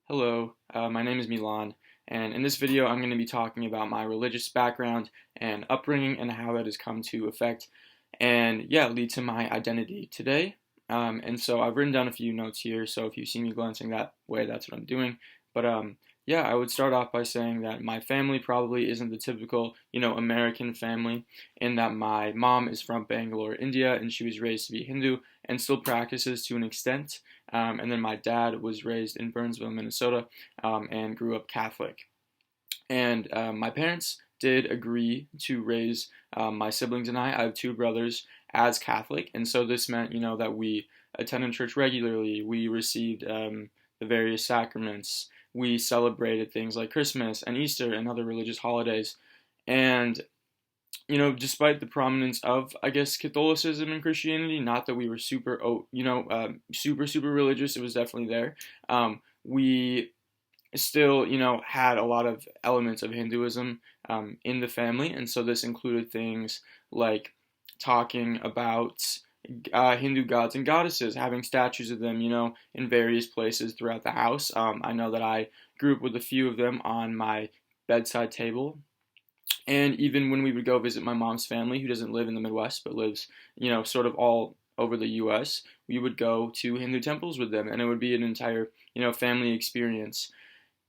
Hello, my name is Milan, and in this video I'm going to be talking about my religious background and upbringing and how that has come to affect and lead to my identity today. And so I've written down a few notes here, so if you see me glancing that way, that's what I'm doing. But I would start off by saying that my family probably isn't the typical, American family, in that my mom is from Bangalore, India, and she was raised to be Hindu and still practices to an extent. And then my dad was raised in Burnsville, Minnesota, and grew up Catholic. And my parents did agree to raise my siblings and I have two brothers, as Catholic. And so this meant, that we attended church regularly. We received the various sacraments. We celebrated things like Christmas and Easter and other religious holidays. And despite the prominence of, I guess, Catholicism and Christianity, not that we were super, super religious, it was definitely there. We still, had a lot of elements of Hinduism in the family, and so this included things like talking about Hindu gods and goddesses, having statues of them, in various places throughout the house. I know that I grew up with a few of them on my bedside table. And even when we would go visit my mom's family, who doesn't live in the Midwest but lives, sort of all over the U.S., we would go to Hindu temples with them, and it would be an entire, family experience.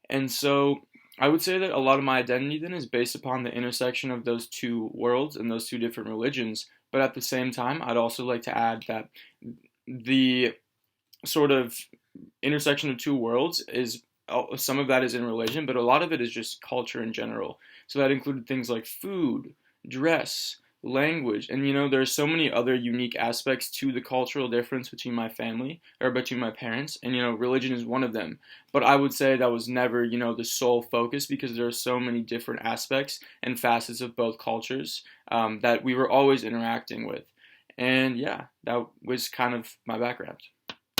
And so I would say that a lot of my identity then is based upon the intersection of those two worlds and those two different religions. But at the same time, I'd also like to add that the sort of intersection of two worlds is some of that is in religion, but a lot of it is just culture in general. So that included things like food, dress, language, and there are so many other unique aspects to the cultural difference between my family or between my parents, and religion is one of them. But I would say that was never the sole focus, because there are so many different aspects and facets of both cultures that we were always interacting with. And yeah, that was kind of my background.